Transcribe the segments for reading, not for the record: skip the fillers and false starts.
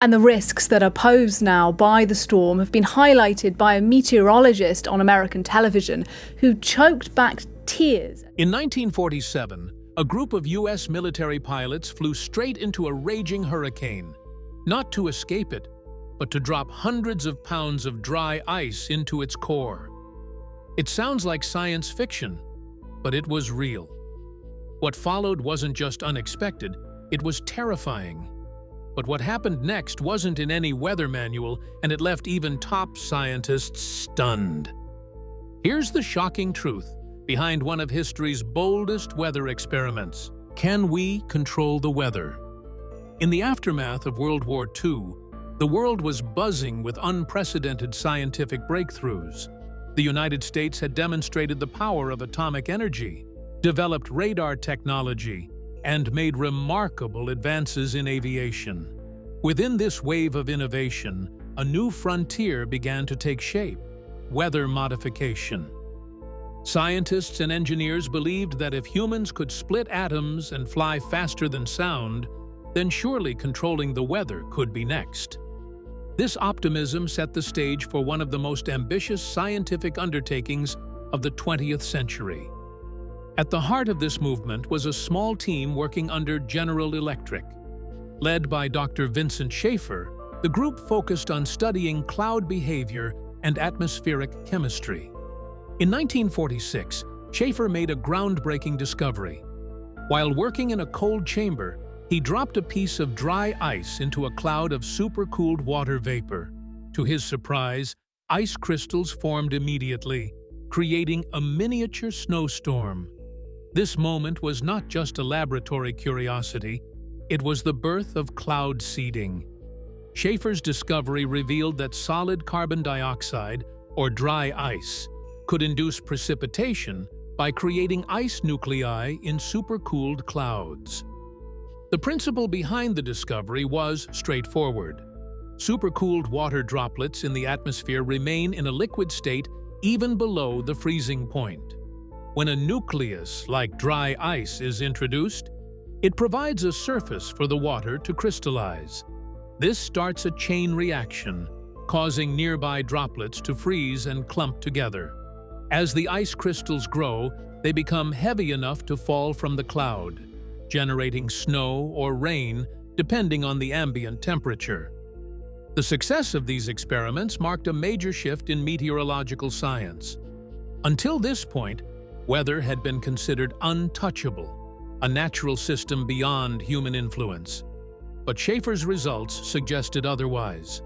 And the risks that are posed now by the storm have been highlighted by a meteorologist on American television who choked back tears. In 1947, a group of U.S. military pilots flew straight into a raging hurricane, not to escape it, but to drop hundreds of pounds of dry ice into its core. It sounds like science fiction, but it was real. What followed wasn't just unexpected, it was terrifying. But what happened next wasn't in any weather manual, and it left even top scientists stunned. Here's the shocking truth behind one of history's boldest weather experiments. Can we control the weather? In the aftermath of World War II, the world was buzzing with unprecedented scientific breakthroughs. The United States had demonstrated the power of atomic energy, developed radar technology, and made remarkable advances in aviation. Within this wave of innovation, a new frontier began to take shape: weather modification. Scientists and engineers believed that if humans could split atoms and fly faster than sound, then surely controlling the weather could be next. This optimism set the stage for one of the most ambitious scientific undertakings of the 20th century. At the heart of this movement was a small team working under General Electric. Led by Dr. Vincent Schaefer, the group focused on studying cloud behavior and atmospheric chemistry. In 1946, Schaefer made a groundbreaking discovery. While working in a cold chamber, he dropped a piece of dry ice into a cloud of supercooled water vapor. To his surprise, ice crystals formed immediately, creating a miniature snowstorm. This moment was not just a laboratory curiosity, it was the birth of cloud seeding. Schaefer's discovery revealed that solid carbon dioxide, or dry ice, could induce precipitation by creating ice nuclei in supercooled clouds. The principle behind the discovery was straightforward. Supercooled water droplets in the atmosphere remain in a liquid state even below the freezing point. When a nucleus, like dry ice, is introduced, it provides a surface for the water to crystallize. This starts a chain reaction, causing nearby droplets to freeze and clump together. As the ice crystals grow, they become heavy enough to fall from the cloud, generating snow or rain depending on the ambient temperature. The success of these experiments marked a major shift in meteorological science. Until this point, weather had been considered untouchable, a natural system beyond human influence. But Schaefer's results suggested otherwise.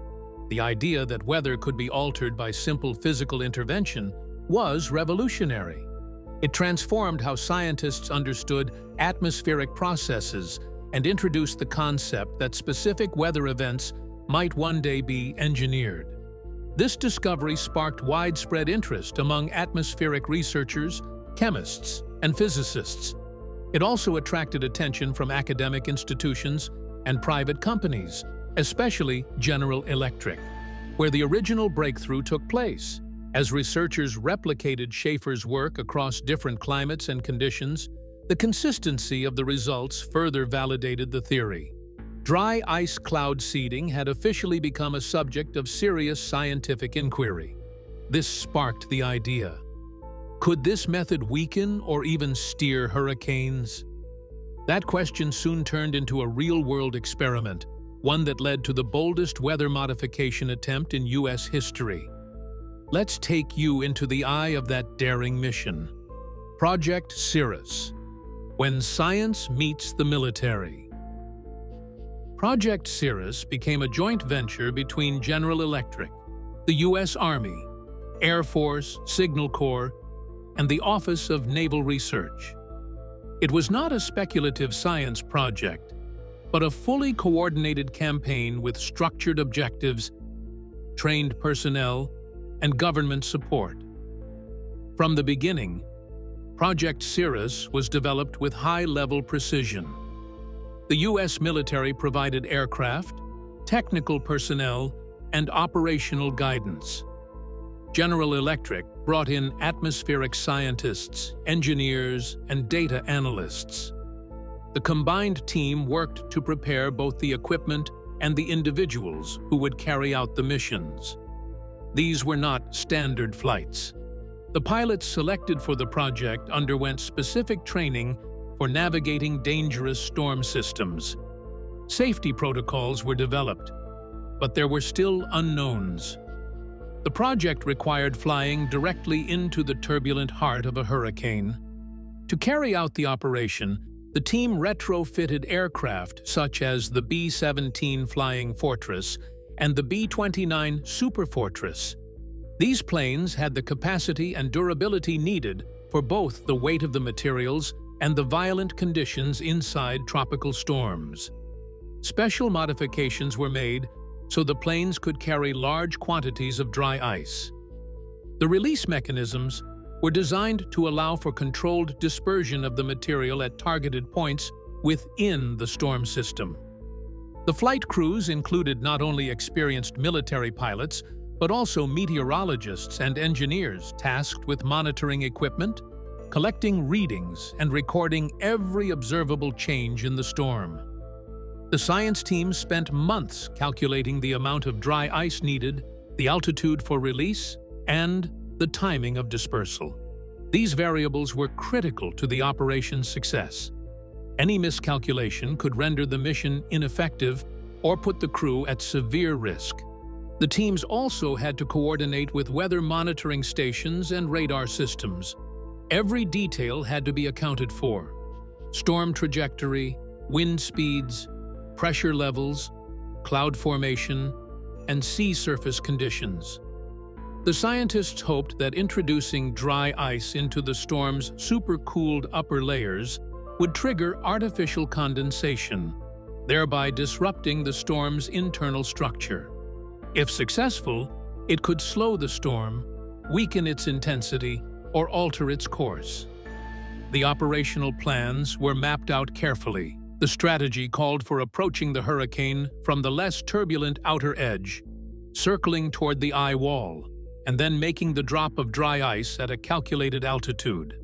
The idea that weather could be altered by simple physical intervention was revolutionary. It transformed how scientists understood atmospheric processes and introduced the concept that specific weather events might one day be engineered. This discovery sparked widespread interest among atmospheric researchers, chemists, and physicists. It also attracted attention from academic institutions and private companies, especially General Electric, where the original breakthrough took place. As researchers replicated Schaefer's work across different climates and conditions, the consistency of the results further validated the theory. Dry ice cloud seeding had officially become a subject of serious scientific inquiry. This sparked the idea: could this method weaken or even steer hurricanes? That question soon turned into a real-world experiment, one that led to the boldest weather modification attempt in U.S. history. Let's take you into the eye of that daring mission. Project Cirrus, when science meets the military. Project Cirrus became a joint venture between General Electric, the U.S. Army, Air Force, Signal Corps, and the Office of Naval Research. It was not a speculative science project, but a fully coordinated campaign with structured objectives, trained personnel, and government support. From the beginning, Project Cirrus was developed with high-level precision. The U.S. military provided aircraft, technical personnel, and operational guidance. General Electric brought in atmospheric scientists, engineers, and data analysts. The combined team worked to prepare both the equipment and the individuals who would carry out the missions. These were not standard flights. The pilots selected for the project underwent specific training for navigating dangerous storm systems. Safety protocols were developed, but there were still unknowns. The project required flying directly into the turbulent heart of a hurricane. To carry out the operation, the team retrofitted aircraft such as the B-17 Flying Fortress and the B-29 Super Fortress. These planes had the capacity and durability needed for both the weight of the materials and the violent conditions inside tropical storms. Special modifications were made so the planes could carry large quantities of dry ice. The release mechanisms were designed to allow for controlled dispersion of the material at targeted points within the storm system. The flight crews included not only experienced military pilots, but also meteorologists and engineers tasked with monitoring equipment, collecting readings, and recording every observable change in the storm. The science team spent months calculating the amount of dry ice needed, the altitude for release, and the timing of dispersal. These variables were critical to the operation's success. Any miscalculation could render the mission ineffective or put the crew at severe risk. The teams also had to coordinate with weather monitoring stations and radar systems. Every detail had to be accounted for: storm trajectory, wind speeds, pressure levels, cloud formation, and sea surface conditions. The scientists hoped that introducing dry ice into the storm's supercooled upper layers would trigger artificial condensation, thereby disrupting the storm's internal structure. If successful, it could slow the storm, weaken its intensity, or alter its course. The operational plans were mapped out carefully. The strategy called for approaching the hurricane from the less turbulent outer edge, circling toward the eye wall, and then making the drop of dry ice at a calculated altitude.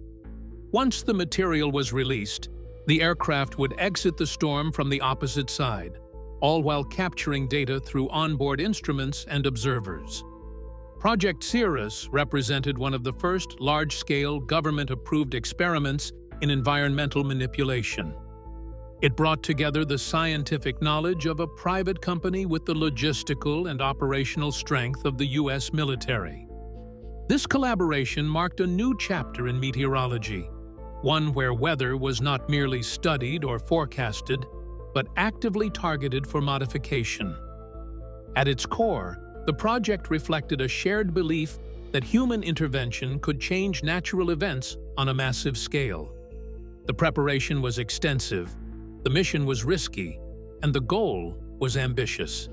Once the material was released, the aircraft would exit the storm from the opposite side, all while capturing data through onboard instruments and observers. Project Cirrus represented one of the first large-scale government-approved experiments in environmental manipulation. It brought together the scientific knowledge of a private company with the logistical and operational strength of the U.S. military. This collaboration marked a new chapter in meteorology, one where weather was not merely studied or forecasted, but actively targeted for modification. At its core, the project reflected a shared belief that human intervention could change natural events on a massive scale. The preparation was extensive, the mission was risky, and the goal was ambitious.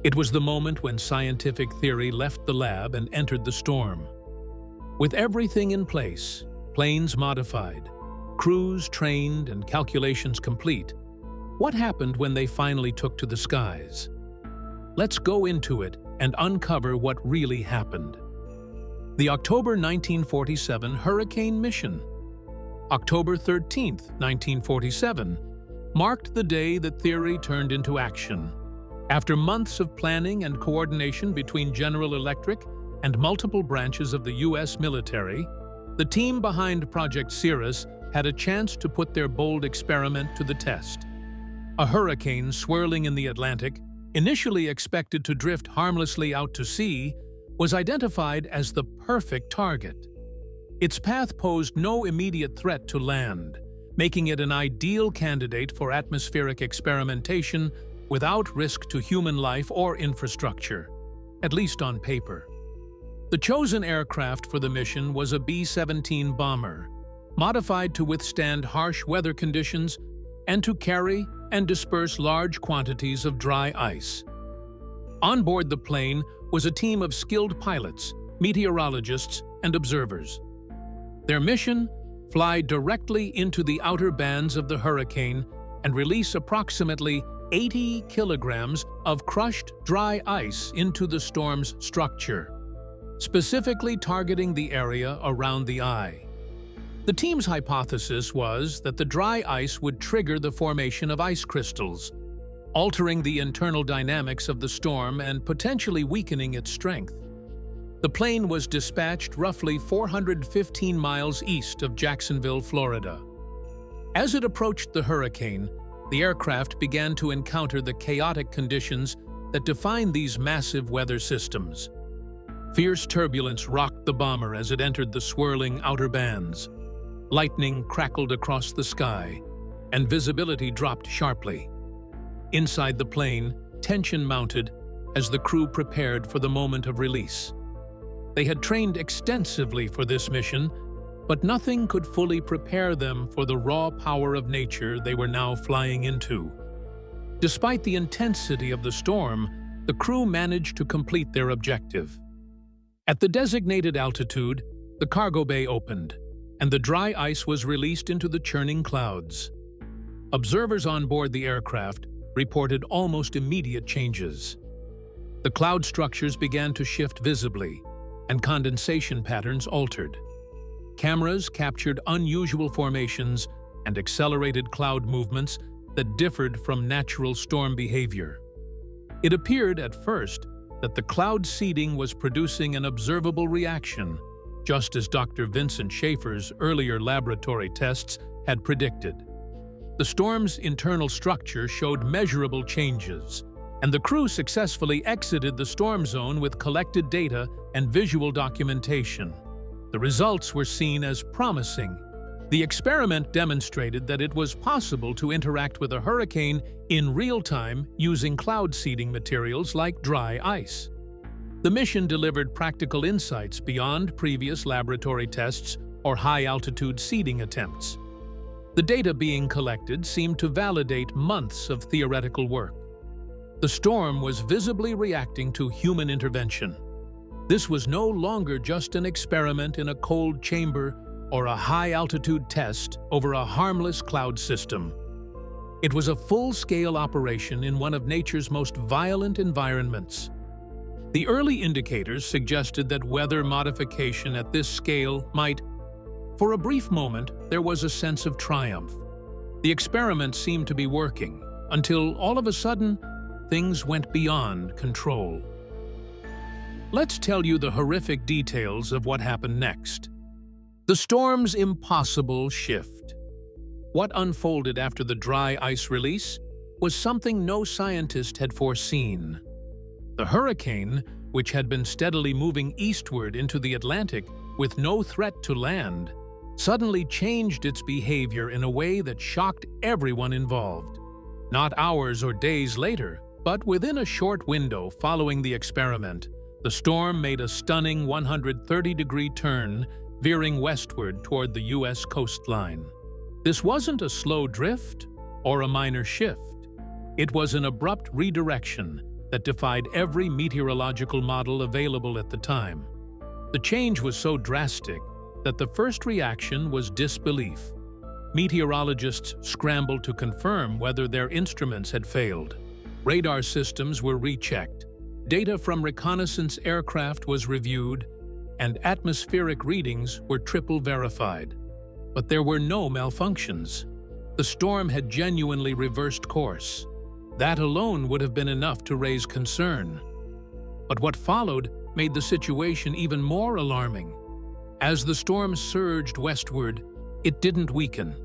It was the moment when scientific theory left the lab and entered the storm. With everything in place, planes modified, crews trained, and calculations complete, what happened when they finally took to the skies? Let's go into it and uncover what really happened. The October 1947 Hurricane Mission. October 13, 1947, marked the day that theory turned into action. After months of planning and coordination between General Electric and multiple branches of the U.S. military, the team behind Project Cirrus had a chance to put their bold experiment to the test. A hurricane swirling in the Atlantic, initially expected to drift harmlessly out to sea, was identified as the perfect target. Its path posed no immediate threat to land, making it an ideal candidate for atmospheric experimentation without risk to human life or infrastructure, at least on paper. The chosen aircraft for the mission was a B-17 bomber, modified to withstand harsh weather conditions and to carry and disperse large quantities of dry ice. On board the plane was a team of skilled pilots, meteorologists, and observers. Their mission: fly directly into the outer bands of the hurricane and release approximately 80 kilograms of crushed dry ice into the storm's structure, specifically targeting the area around the eye. The team's hypothesis was that the dry ice would trigger the formation of ice crystals, altering the internal dynamics of the storm and potentially weakening its strength. The plane was dispatched roughly 415 miles east of Jacksonville, Florida. As it approached the hurricane, the aircraft began to encounter the chaotic conditions that define these massive weather systems. Fierce turbulence rocked the bomber as it entered the swirling outer bands. Lightning crackled across the sky, and visibility dropped sharply. Inside the plane, tension mounted as the crew prepared for the moment of release. They had trained extensively for this mission, but nothing could fully prepare them for the raw power of nature they were now flying into. Despite the intensity of the storm, the crew managed to complete their objective. At the designated altitude, the cargo bay opened, and the dry ice was released into the churning clouds. Observers on board the aircraft reported almost immediate changes. The cloud structures began to shift visibly, and condensation patterns altered. Cameras captured unusual formations and accelerated cloud movements that differed from natural storm behavior. It appeared at first that the cloud seeding was producing an observable reaction, just as Dr. Vincent Schaefer's earlier laboratory tests had predicted. The storm's internal structure showed measurable changes, and the crew successfully exited the storm zone with collected data and visual documentation. The results were seen as promising. The experiment demonstrated that it was possible to interact with a hurricane in real time using cloud seeding materials like dry ice. The mission delivered practical insights beyond previous laboratory tests or high-altitude seeding attempts. The data being collected seemed to validate months of theoretical work. The storm was visibly reacting to human intervention. This was no longer just an experiment in a cold chamber or a high-altitude test over a harmless cloud system. It was a full-scale operation in one of nature's most violent environments. The early indicators suggested that weather modification at this scale might. For a brief moment, there was a sense of triumph. The experiment seemed to be working, until all of a sudden, things went beyond control. Let's tell you the horrific details of what happened next. The storm's impossible shift. What unfolded after the dry ice release was something no scientist had foreseen. The hurricane, which had been steadily moving eastward into the Atlantic with no threat to land, suddenly changed its behavior in a way that shocked everyone involved. Not hours or days later, but within a short window following the experiment, the storm made a stunning 130-degree turn, veering westward toward the U.S. coastline. This wasn't a slow drift or a minor shift. It was an abrupt redirection that defied every meteorological model available at the time. The change was so drastic that the first reaction was disbelief. Meteorologists scrambled to confirm whether their instruments had failed. Radar systems were rechecked. Data from reconnaissance aircraft was reviewed, and atmospheric readings were triple verified. But there were no malfunctions. The storm had genuinely reversed course. That alone would have been enough to raise concern. But what followed made the situation even more alarming. As the storm surged westward, it didn't weaken.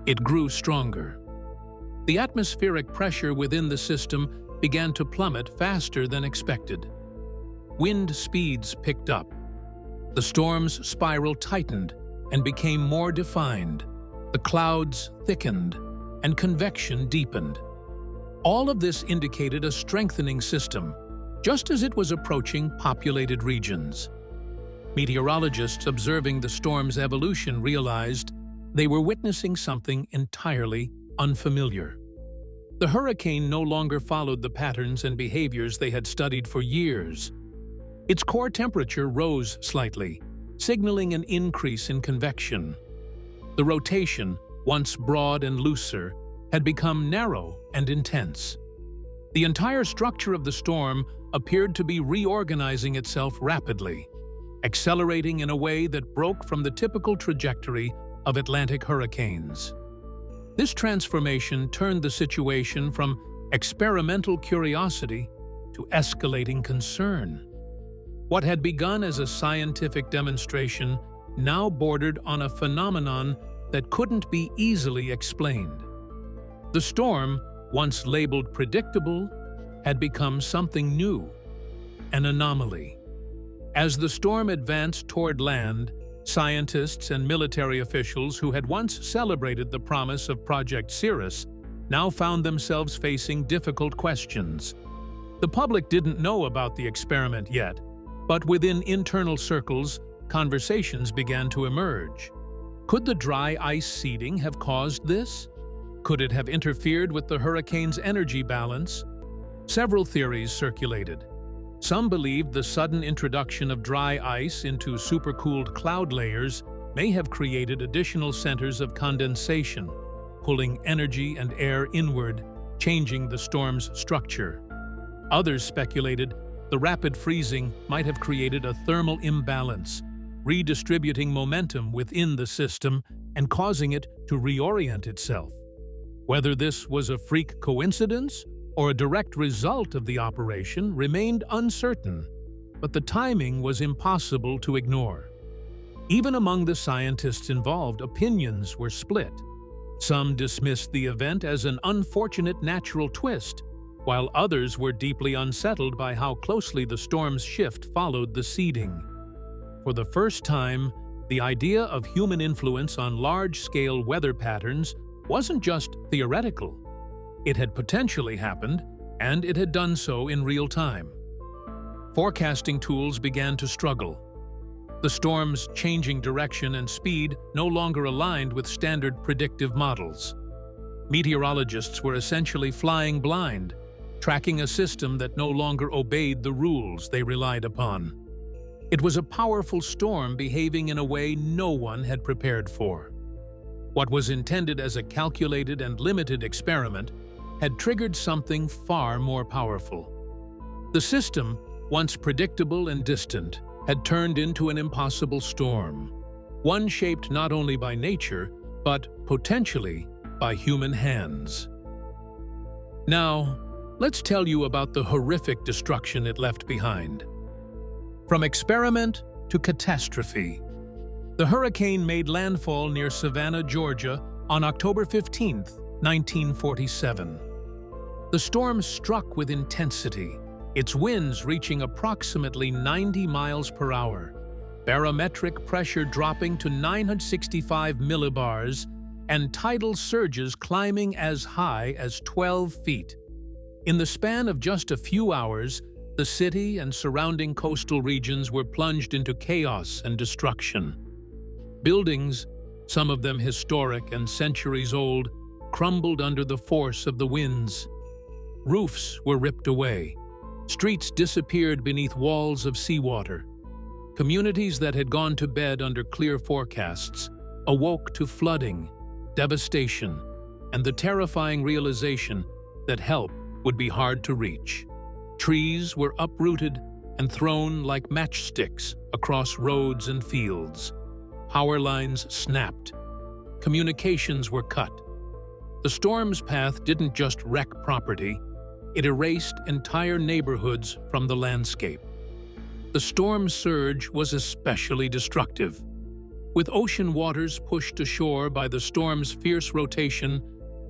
It grew stronger. The atmospheric pressure within the system began to plummet faster than expected. Wind speeds picked up. The storm's spiral tightened and became more defined. The clouds thickened, and convection deepened. All of this indicated a strengthening system, just as it was approaching populated regions. Meteorologists observing the storm's evolution realized they were witnessing something entirely unfamiliar. The hurricane no longer followed the patterns and behaviors they had studied for years. Its core temperature rose slightly, signaling an increase in convection. The rotation, once broad and looser, had become narrow and intense. The entire structure of the storm appeared to be reorganizing itself rapidly, accelerating in a way that broke from the typical trajectory of Atlantic hurricanes. This transformation turned the situation from experimental curiosity to escalating concern. What had begun as a scientific demonstration now bordered on a phenomenon that couldn't be easily explained. The storm, once labeled predictable, had become something new, an anomaly. As the storm advanced toward land, scientists and military officials who had once celebrated the promise of Project Cirrus now found themselves facing difficult questions. The public didn't know about the experiment yet, but within internal circles, conversations began to emerge. Could the dry ice seeding have caused this? Could it have interfered with the hurricane's energy balance? Several theories circulated. Some believed the sudden introduction of dry ice into supercooled cloud layers may have created additional centers of condensation, pulling energy and air inward, changing the storm's structure. Others speculated the rapid freezing might have created a thermal imbalance, redistributing momentum within the system and causing it to reorient itself. Whether this was a freak coincidence or a direct result of the operation remained uncertain, but the timing was impossible to ignore. Even among the scientists involved, opinions were split. Some dismissed the event as an unfortunate natural twist, while others were deeply unsettled by how closely the storm's shift followed the seeding. For the first time, the idea of human influence on large-scale weather patterns wasn't just theoretical. It had potentially happened, and it had done so in real time. Forecasting tools began to struggle. The storm's changing direction and speed no longer aligned with standard predictive models. Meteorologists were essentially flying blind, tracking a system that no longer obeyed the rules they relied upon. It was a powerful storm behaving in a way no one had prepared for. What was intended as a calculated and limited experiment had triggered something far more powerful. The system, once predictable and distant, had turned into an impossible storm, one shaped not only by nature, but potentially by human hands. Now, let's tell you about the horrific destruction it left behind. From experiment to catastrophe, the hurricane made landfall near Savannah, Georgia on October 15, 1947. The storm struck with intensity, its winds reaching approximately 90 miles per hour, barometric pressure dropping to 965 millibars, and tidal surges climbing as high as 12 feet. In the span of just a few hours, the city and surrounding coastal regions were plunged into chaos and destruction. Buildings, some of them historic and centuries old, crumbled under the force of the winds. Roofs were ripped away. Streets disappeared beneath walls of seawater. Communities that had gone to bed under clear forecasts awoke to flooding, devastation, and the terrifying realization that help would be hard to reach. Trees were uprooted and thrown like matchsticks across roads and fields. Power lines snapped. Communications were cut. The storm's path didn't just wreck property, it erased entire neighborhoods from the landscape. The storm surge was especially destructive. With ocean waters pushed ashore by the storm's fierce rotation,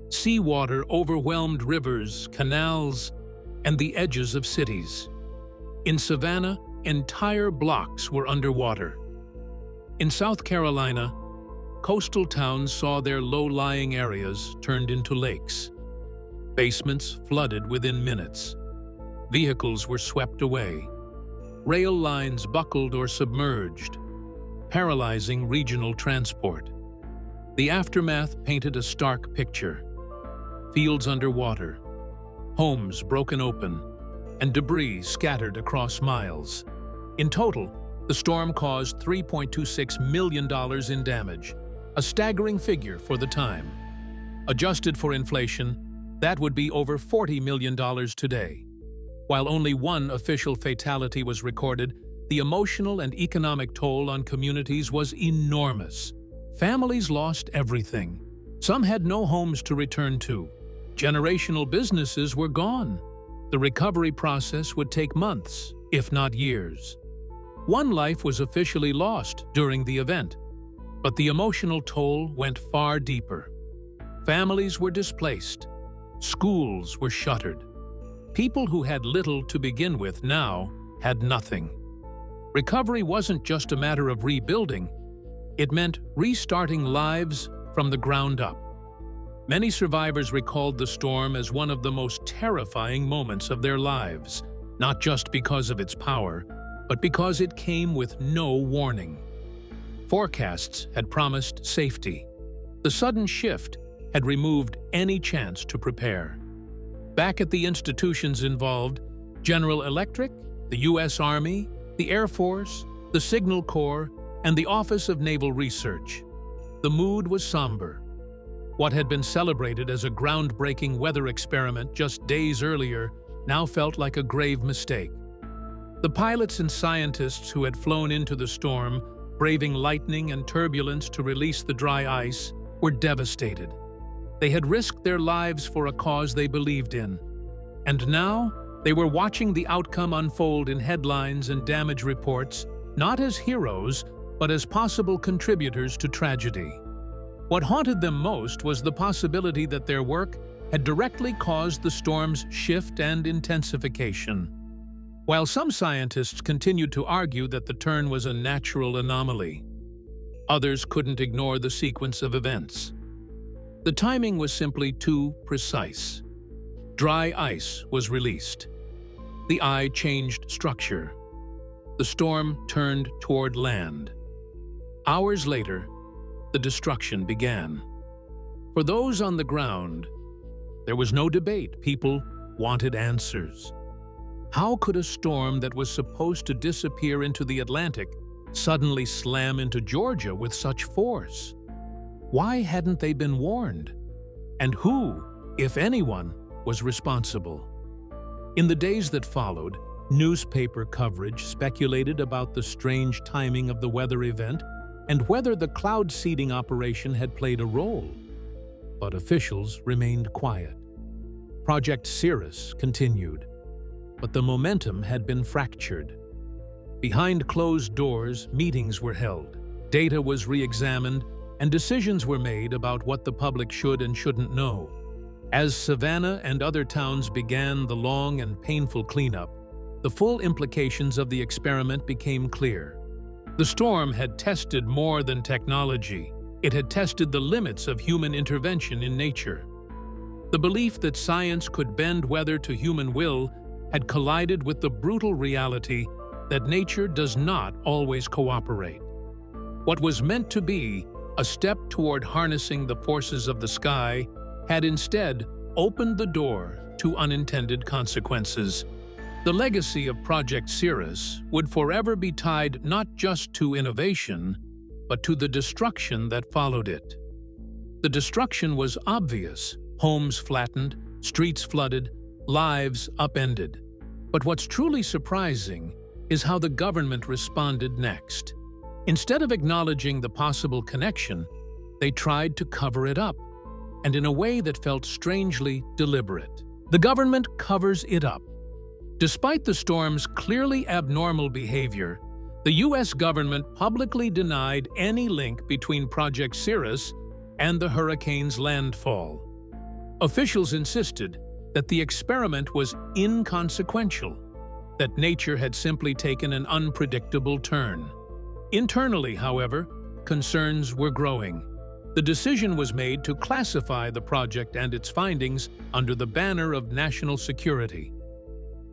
seawater overwhelmed rivers, canals, and the edges of cities. In Savannah, entire blocks were underwater. In South Carolina, coastal towns saw their low-lying areas turned into lakes. Basements flooded within minutes. Vehicles were swept away. Rail lines buckled or submerged, paralyzing regional transport. The aftermath painted a stark picture. Fields underwater, homes broken open, and debris scattered across miles. In total, the storm caused $3.26 million in damage, a staggering figure for the time. Adjusted for inflation, that would be over $40 million today. While only one official fatality was recorded, the emotional and economic toll on communities was enormous. Families lost everything. Some had no homes to return to. Generational businesses were gone. The recovery process would take months, if not years. One life was officially lost during the event, but the emotional toll went far deeper. Families were displaced. Schools were shuttered. People who had little to begin with now had nothing. Recovery wasn't just a matter of rebuilding. It meant restarting lives from the ground up. Many survivors recalled the storm as one of the most terrifying moments of their lives, not just because of its power, but because it came with no warning. Forecasts had promised safety. The sudden shift had removed any chance to prepare. Back at the institutions involved, General Electric, the U.S. Army, the Air Force, the Signal Corps, and the Office of Naval Research, the mood was somber. What had been celebrated as a groundbreaking weather experiment just days earlier now felt like a grave mistake. The pilots and scientists who had flown into the storm, braving lightning and turbulence to release the dry ice, were devastated. They had risked their lives for a cause they believed in. And now, they were watching the outcome unfold in headlines and damage reports, not as heroes, but as possible contributors to tragedy. What haunted them most was the possibility that their work had directly caused the storm's shift and intensification. While some scientists continued to argue that the turn was a natural anomaly, others couldn't ignore the sequence of events. The timing was simply too precise. Dry ice was released. The eye changed structure. The storm turned toward land. Hours later, the destruction began. For those on the ground, there was no debate. People wanted answers. How could a storm that was supposed to disappear into the Atlantic suddenly slam into Georgia with such force? Why hadn't they been warned? And who, if anyone, was responsible? In the days that followed, newspaper coverage speculated about the strange timing of the weather event and whether the cloud seeding operation had played a role. But officials remained quiet. Project Cirrus continued, but the momentum had been fractured. Behind closed doors, meetings were held, data was re-examined, and decisions were made about what the public should and shouldn't know. As Savannah and other towns began the long and painful cleanup, the full implications of the experiment became clear. The storm had tested more than technology. It had tested the limits of human intervention in nature. The belief that science could bend weather to human will had collided with the brutal reality that nature does not always cooperate. What was meant to be a step toward harnessing the forces of the sky had instead opened the door to unintended consequences. The legacy of Project Cirrus would forever be tied not just to innovation, but to the destruction that followed it. The destruction was obvious: homes flattened, streets flooded, lives upended. But what's truly surprising is how the government responded next. Instead of acknowledging the possible connection, they tried to cover it up, and in a way that felt strangely deliberate. The government covers it up. Despite the storm's clearly abnormal behavior, the U.S. government publicly denied any link between Project Cirrus and the hurricane's landfall. Officials insisted that the experiment was inconsequential, that nature had simply taken an unpredictable turn. Internally, however, concerns were growing. The decision was made to classify the project and its findings under the banner of national security.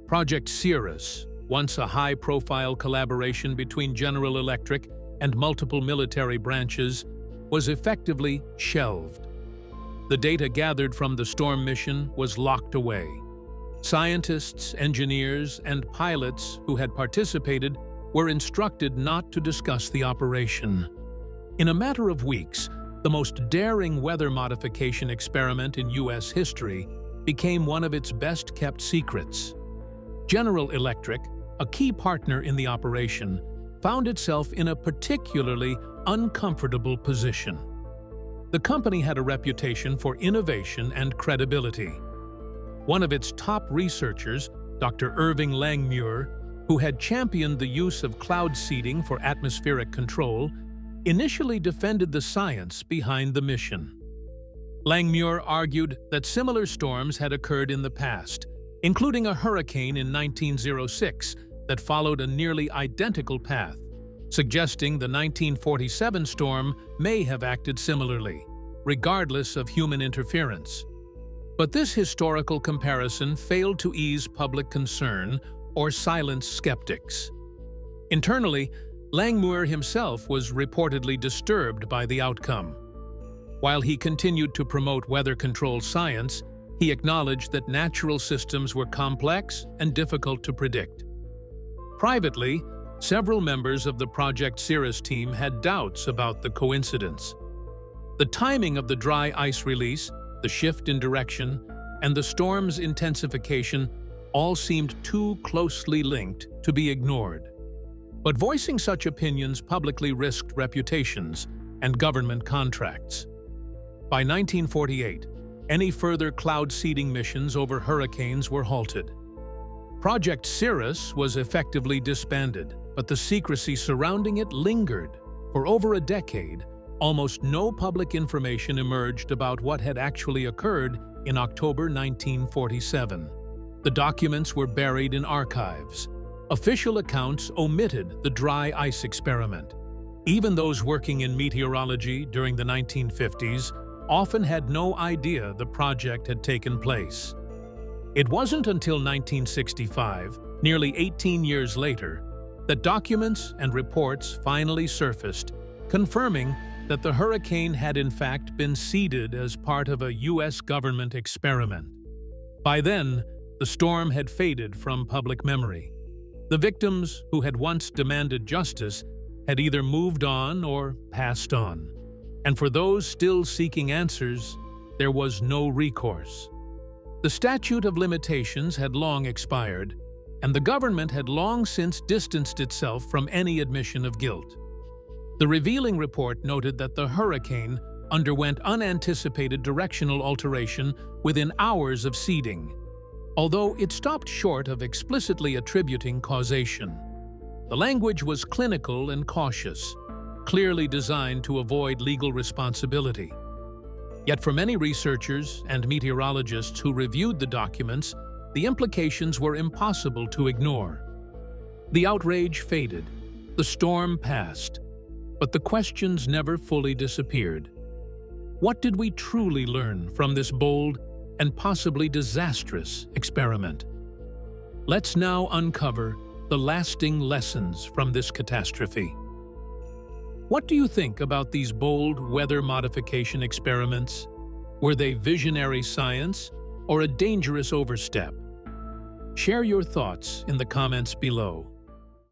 Project Cirrus, once a high-profile collaboration between General Electric and multiple military branches, was effectively shelved. The data gathered from the storm mission was locked away. Scientists, engineers, and pilots who had participated were instructed not to discuss the operation. In a matter of weeks, the most daring weather modification experiment in U.S. history became one of its best-kept secrets. General Electric, a key partner in the operation, found itself in a particularly uncomfortable position. The company had a reputation for innovation and credibility. One of its top researchers, Dr. Irving Langmuir, who had championed the use of cloud seeding for atmospheric control, initially defended the science behind the mission. Langmuir argued that similar storms had occurred in the past, including a hurricane in 1906 that followed a nearly identical path, suggesting the 1947 storm may have acted similarly, regardless of human interference. But this historical comparison failed to ease public concern or silence skeptics. Internally, Langmuir himself was reportedly disturbed by the outcome. While he continued to promote weather control science, he acknowledged that natural systems were complex and difficult to predict. Privately, several members of the Project Cirrus team had doubts about the coincidence. The timing of the dry ice release, the shift in direction, and the storm's intensification all seemed too closely linked to be ignored. But voicing such opinions publicly risked reputations and government contracts. By 1948, any further cloud seeding missions over hurricanes were halted. Project Cirrus was effectively disbanded, but the secrecy surrounding it lingered. For over a decade, almost no public information emerged about what had actually occurred in October 1947. The documents were buried in archives. Official accounts omitted the dry ice experiment. Even those working in meteorology during the 1950s often had no idea the project had taken place. It wasn't until 1965, nearly 18 years later, that documents and reports finally surfaced, confirming that the hurricane had in fact been seeded as part of a U.S. government experiment. By then, the storm had faded from public memory. The victims who had once demanded justice had either moved on or passed on. And for those still seeking answers, there was no recourse. The statute of limitations had long expired, and the government had long since distanced itself from any admission of guilt. The revealing report noted that the hurricane underwent unanticipated directional alteration within hours of seeding, although it stopped short of explicitly attributing causation. The language was clinical and cautious, clearly designed to avoid legal responsibility. Yet for many researchers and meteorologists who reviewed the documents, the implications were impossible to ignore. The outrage faded, the storm passed, but the questions never fully disappeared. What did we truly learn from this bold and possibly disastrous experiment? Let's now uncover the lasting lessons from this catastrophe. What do you think about these bold weather modification experiments? Were they visionary science or a dangerous overstep? Share your thoughts in the comments below.